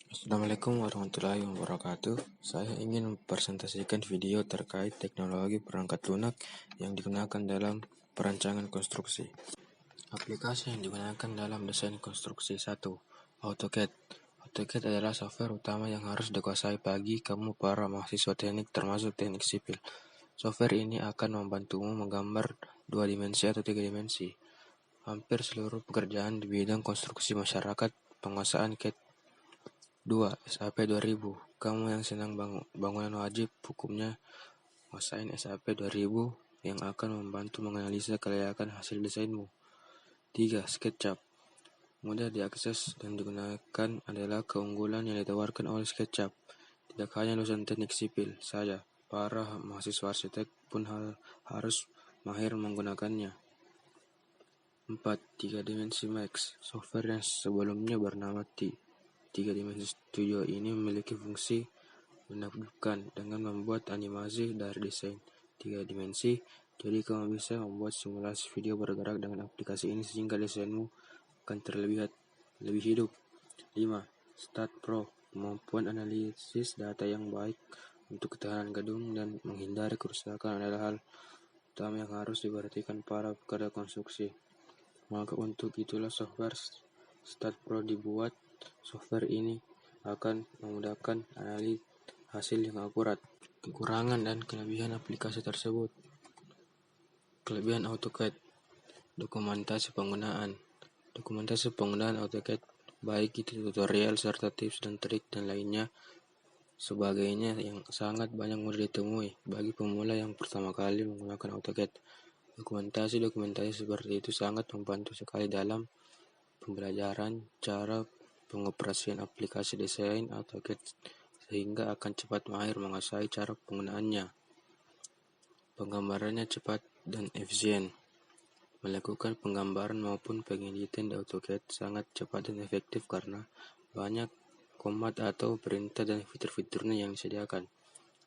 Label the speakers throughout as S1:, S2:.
S1: Assalamualaikum warahmatullahi wabarakatuh. Saya ingin mempresentasikan video terkait teknologi perangkat lunak yang digunakan dalam perancangan konstruksi. Aplikasi yang digunakan dalam desain konstruksi 1. AutoCAD. AutoCAD adalah software utama yang harus dikuasai bagi kamu para mahasiswa teknik termasuk teknik sipil. Software ini akan membantumu menggambar 2 dimensi atau 3 dimensi. Hampir seluruh pekerjaan di bidang konstruksi masyarakat penguasaan CAD. 2. SAP 2000. Kamu yang senang bangunan wajib hukumnya nguasain SAP 2000 yang akan membantu menganalisa kelayakan hasil desainmu. 3. SketchUp. Mudah diakses dan digunakan adalah keunggulan yang ditawarkan oleh SketchUp. Tidak hanya lulusan teknik sipil saja, para mahasiswa arsitek pun harus mahir menggunakannya. 4. 3 Dimensi Max. Software yang sebelumnya bernama 3 Dimensi Studio ini memiliki fungsi menakjubkan dengan membuat animasi dari desain 3 dimensi. Jadi kamu bisa membuat simulasi video bergerak dengan aplikasi ini sehingga desainmu akan terlihat lebih hidup. 5. Stat Pro. Kemampuan analisis data yang baik untuk ketahanan gedung dan menghindari kerusakan adalah hal utama yang harus diperhatikan para pekerja konstruksi. Maka untuk itulah software Stat Pro dibuat. Software ini akan memudahkan analisis hasil yang akurat. Kekurangan dan kelebihan aplikasi tersebut. Kelebihan AutoCAD. Dokumentasi penggunaan. Dokumentasi penggunaan AutoCAD, baik itu tutorial serta tips dan trik dan lainnya sebagainya yang sangat banyak mudah ditemui bagi pemula yang pertama kali menggunakan AutoCAD. Dokumentasi seperti itu sangat membantu sekali dalam pembelajaran cara pengoperasian aplikasi desain AutoCAD sehingga akan cepat mahir menguasai cara penggunaannya. Penggambarannya cepat dan efisien. Melakukan penggambaran maupun pengeditan di AutoCAD sangat cepat dan efektif karena banyak command atau perintah dan fitur-fiturnya yang disediakan.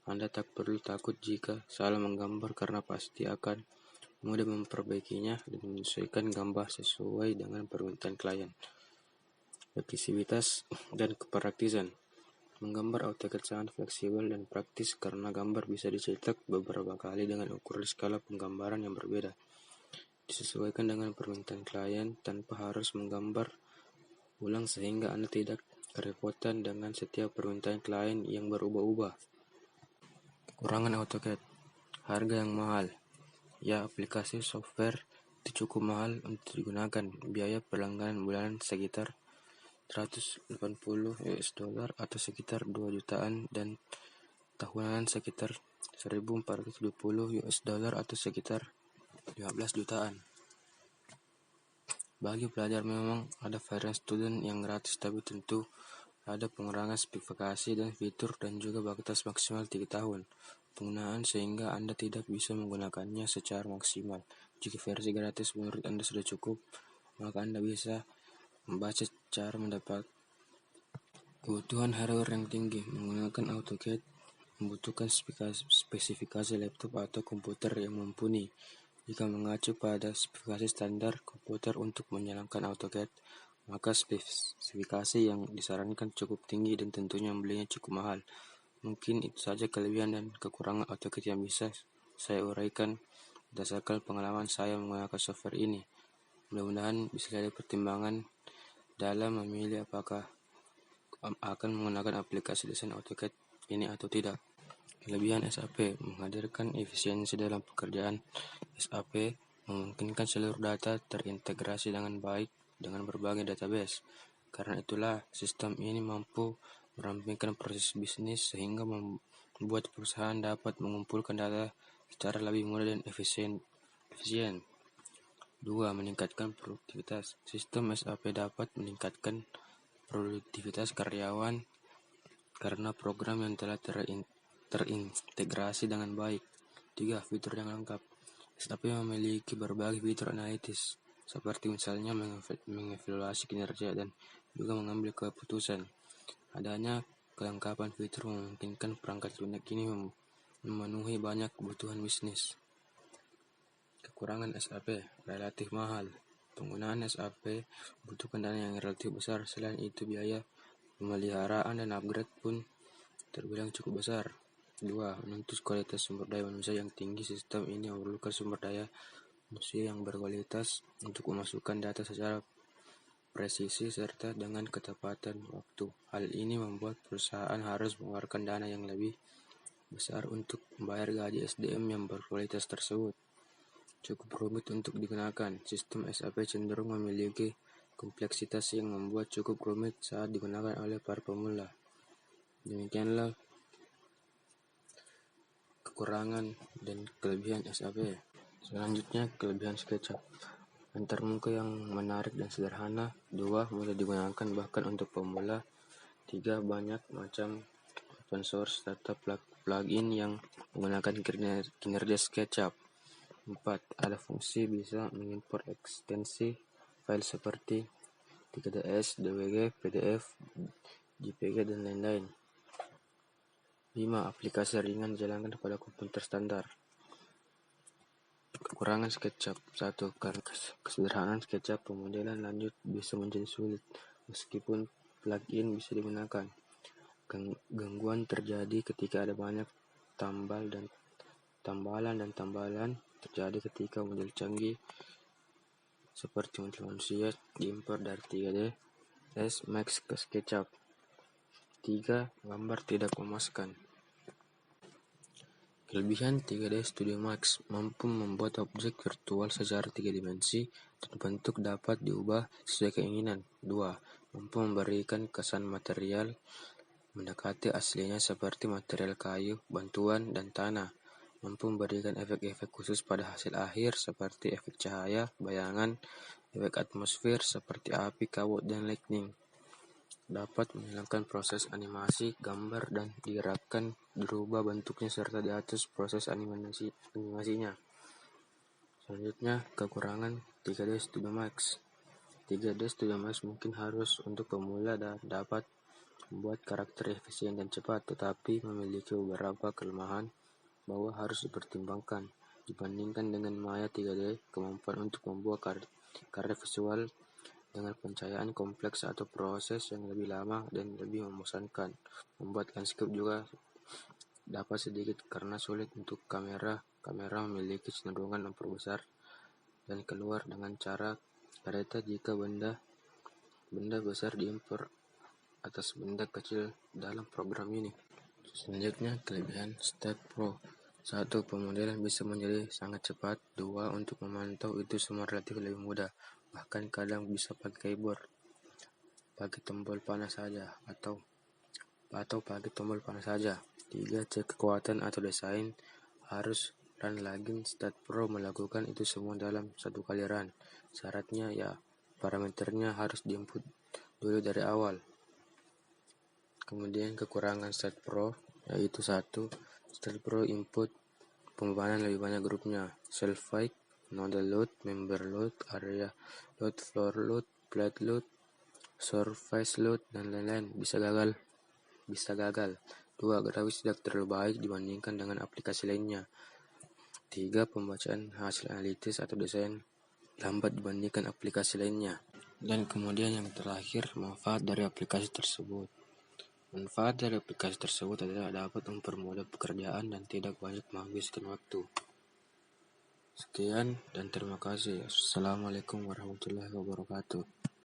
S1: Anda tak perlu takut jika salah menggambar karena pasti akan mudah memperbaikinya dan menyesuaikan gambar sesuai dengan permintaan klien. Fleksibilitas dan kepraktisan. Menggambar AutoCAD sangat fleksibel dan praktis karena gambar bisa dicetak beberapa kali dengan ukuran skala penggambaran yang berbeda. Disesuaikan dengan permintaan klien tanpa harus menggambar ulang sehingga Anda tidak kerepotan dengan setiap permintaan klien yang berubah-ubah. Kekurangan AutoCAD. Harga yang mahal. Ya, aplikasi software itu cukup mahal untuk digunakan. Biaya berlangganan bulanan sekitar $180 atau sekitar 2 jutaan dan tahunan sekitar $1.470 atau sekitar 15 jutaan. Bagi pelajar memang ada varian student yang gratis, tapi tentu ada pengurangan spesifikasi dan fitur dan juga batas maksimal 3 tahun penggunaan sehingga Anda tidak bisa menggunakannya secara maksimal. Jika versi gratis menurut Anda sudah cukup, maka Anda bisa membaca cara mendapat kebutuhan hardware yang tinggi. Menggunakan AutoCAD membutuhkan spesifikasi laptop atau komputer yang mumpuni. Jika mengacu pada spesifikasi standar komputer untuk menjalankan AutoCAD, maka spesifikasi yang disarankan cukup tinggi dan tentunya membelinya cukup mahal. Mungkin itu saja kelebihan dan kekurangan AutoCAD yang bisa saya uraikan berdasarkan pengalaman saya menggunakan software ini. Mudah-mudahan bisa jadi pertimbangan dalam memilih apakah akan menggunakan aplikasi desain AutoCAD ini atau tidak. Kelebihan SAP menghadirkan efisiensi dalam pekerjaan. SAP memungkinkan seluruh data terintegrasi dengan baik dengan berbagai database. Karena itulah sistem ini mampu merampingkan proses bisnis sehingga membuat perusahaan dapat mengumpulkan data secara lebih mudah dan efisien. 2. Meningkatkan produktivitas. Sistem SAP dapat meningkatkan produktivitas karyawan karena program yang telah terintegrasi dengan baik. 3. Fitur yang lengkap. SAP memiliki berbagai fitur analitis, seperti misalnya mengevaluasi kinerja dan juga mengambil keputusan. Adanya kelengkapan fitur memungkinkan perangkat lunak ini memenuhi banyak kebutuhan bisnis. Kekurangan SAP relatif mahal. Penggunaan SAP membutuhkan dana yang relatif besar. Selain itu, biaya pemeliharaan dan upgrade pun terbilang cukup besar. 2. Menuntut kualitas sumber daya manusia yang tinggi. Sistem ini memerlukan sumber daya manusia yang berkualitas untuk memasukkan data secara presisi serta dengan ketepatan waktu. Hal ini membuat perusahaan harus mengeluarkan dana yang lebih besar untuk membayar gaji SDM yang berkualitas tersebut. Cukup rumit untuk digunakan. Sistem SAP cenderung memiliki kompleksitas yang membuat cukup rumit saat digunakan oleh para pemula. Demikianlah kekurangan dan kelebihan SAP. Selanjutnya, kelebihan SketchUp. Antarmuka yang menarik dan sederhana. 2. Mudah digunakan bahkan untuk pemula. 3. Banyak macam open source serta plugin yang menggunakan kinerja SketchUp. 4. Ada fungsi bisa mengimpor ekstensi file seperti 3ds, DWG, PDF, JPG, dan lain-lain. 5. Aplikasi ringan dijalankan pada komputer standar. Kekurangan SketchUp. 1. Karena kesederhanaan SketchUp, pemodelan lanjut bisa menjadi sulit meskipun plugin bisa digunakan. Gangguan terjadi ketika ada banyak tambalan terjadi ketika model canggih seperti model manusia diimpor dari 3ds Max ke SketchUp. 3. Gambar tidak memuaskan. Kelebihan 3D Studio Max mampu membuat objek virtual secara 3 dimensi dan bentuk dapat diubah sesuai keinginan. 2. Mampu memberikan kesan material mendekati aslinya seperti material kayu, batuan, dan tanah. Mampu memberikan efek-efek khusus pada hasil akhir seperti efek cahaya, bayangan, efek atmosfer seperti api, kabut, dan lightning. Dapat menghilangkan proses animasi gambar dan digerakkan, dirubah bentuknya serta diatur proses animasinya. Selanjutnya, kekurangan 3D Studio Max. 3D Studio Max mungkin harus untuk pemula dan dapat membuat karakter efisien dan cepat, tetapi memiliki beberapa kelemahan bahwa harus dipertimbangkan. Dibandingkan dengan Maya 3D, kemampuan untuk membuat karya visual dengan pencahayaan kompleks atau proses yang lebih lama dan lebih membosankan. Membuat landscape juga dapat sedikit karena sulit untuk kamera memiliki cenderungan memperbesar dan keluar dengan cara kereta jika benda besar diimpor atas benda kecil dalam program ini. Selanjutnya, kelebihan Step Pro. 1. Pemodelan bisa menjadi sangat cepat. 2. Untuk memantau itu semua relatif lebih mudah. Bahkan kadang bisa pakai keyboard, pakai tombol panas saja atau pakai tombol panas saja. 3. Cek kekuatan atau desain. Harus run login. Start Pro melakukan itu semua dalam satu kali run. Syaratnya parameternya harus diinput dulu dari awal. Kemudian kekurangan Start Pro yaitu 1. Start Pro input pembebanan lebih banyak grupnya. Self-file, node load, member load, area load, floor load, plate load, surface load, dan lain-lain. Bisa gagal. 2. Grafis tidak terlalu baik dibandingkan dengan aplikasi lainnya. 3. Pembacaan hasil analitis atau desain lambat dibandingkan aplikasi lainnya. Dan kemudian yang terakhir, manfaat dari aplikasi tersebut. Manfaat dari aplikasi tersebut adalah dapat mempermudah pekerjaan dan tidak banyak menghabiskan waktu. Sekian dan terima kasih. Assalamualaikum warahmatullahi wabarakatuh.